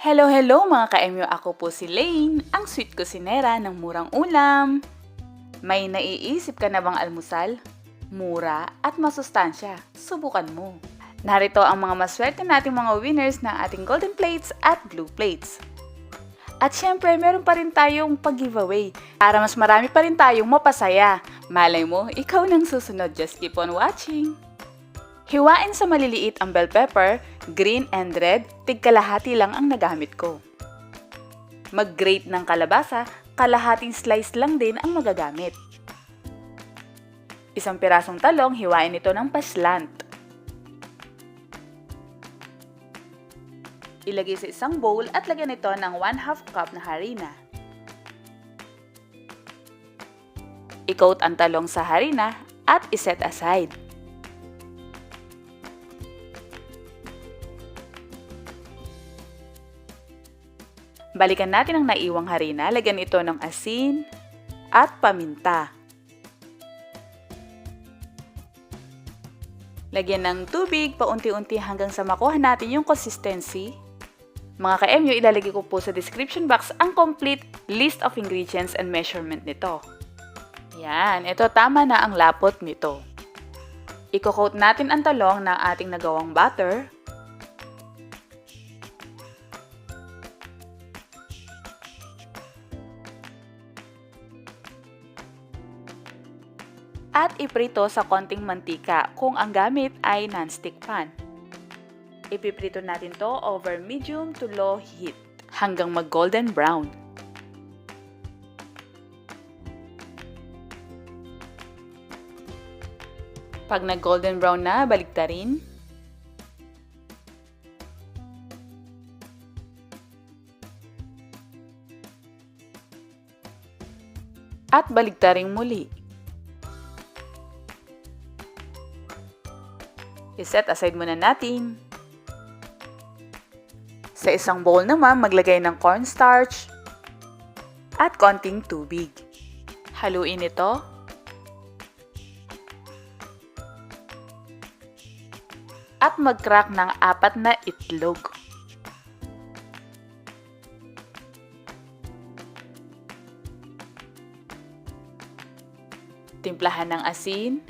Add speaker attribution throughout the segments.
Speaker 1: Hello, hello mga ka-MU! Ako po si Lane, ang sweet kusinera ng murang ulam. May naiisip ka na bang almusal? Mura at masustansya. Subukan mo. Narito ang mga maswerte nating mga winners ng ating golden plates at blue plates. At syempre, meron pa rin tayong pag-giveaway para mas marami pa rin tayong mapasaya. Malay mo, ikaw nang susunod. Just keep on watching! Hiwain sa maliliit ang bell pepper, green and red, tigkalahati lang ang nagamit ko. Mag-grate ng kalabasa, kalahating slice lang din ang magagamit. Isang pirasong talong, hiwain ito ng paslant. Ilagay sa isang bowl at lagyan ito ng 1/2 cup na harina. I-coat ang talong sa harina at iset aside. Balikan natin ang naiwang harina, lagyan ito ng asin at paminta. Lagyan ng tubig paunti-unti hanggang sa makuha natin yung consistency. Mga ka-MU, ilalagay ko po sa description box ang complete list of ingredients and measurement nito. Yan, ito tama na ang lapot nito. Iko-coat natin ang talong ng ating nagawang butter. At iprito sa konting mantika kung ang gamit ay non-stick pan. Ipiprito natin to over medium to low heat hanggang mag-golden brown. Pag nag-golden brown na, baliktarin. At baliktarin muli. I-set aside muna natin. Sa isang bowl naman, maglagay ng cornstarch at konting tubig. Haluin ito. At mag-crack ng 4 na itlog. Timplahan ng asin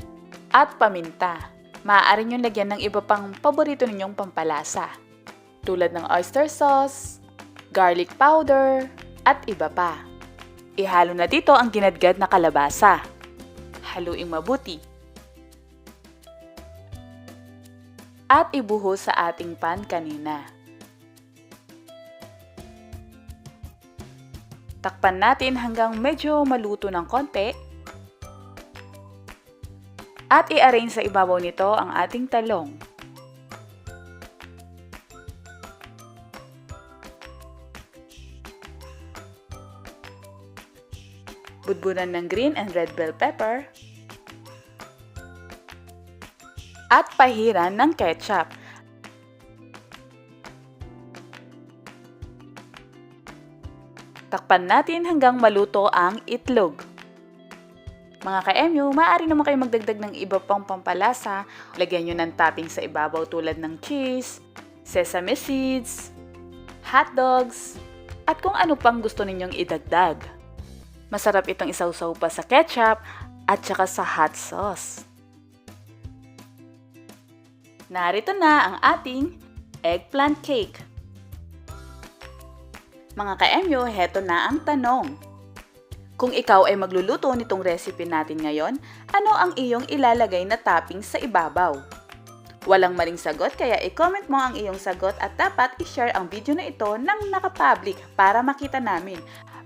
Speaker 1: at paminta. Maaari nyo lagyan ng iba pang paborito ninyong pampalasa, tulad ng oyster sauce, garlic powder, at iba pa. Ihalo na dito ang ginadgad na kalabasa. Haluing mabuti. At ibuhos sa ating pan kanina. Takpan natin hanggang medyo maluto ng konti. At i-arrange sa ibabaw nito ang ating talong. Budbudan ng green and red bell pepper. At pahiran ng ketchup. Takpan natin hanggang maluto ang itlog. Mga ka-MU, maaari naman kayo magdagdag ng iba pang pampalasa. Lagyan nyo ng toppings sa ibabaw tulad ng cheese, sesame seeds, hotdogs, at kung ano pang gusto ninyong idagdag. Masarap itong isawsaw pa sa ketchup at saka sa hot sauce. Narito na ang ating eggplant cake. Mga ka-MU, heto na ang tanong. Kung ikaw ay magluluto nitong recipe natin ngayon, ano ang iyong ilalagay na toppings sa ibabaw? Walang maling sagot, kaya i-comment mo ang iyong sagot at dapat i-share ang video na ito ng nakapublic para makita namin.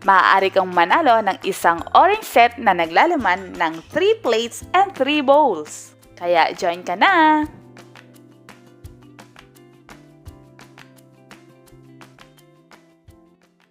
Speaker 1: Maaari kang manalo ng isang orange set na naglalaman ng 3 plates and 3 bowls. Kaya join ka na!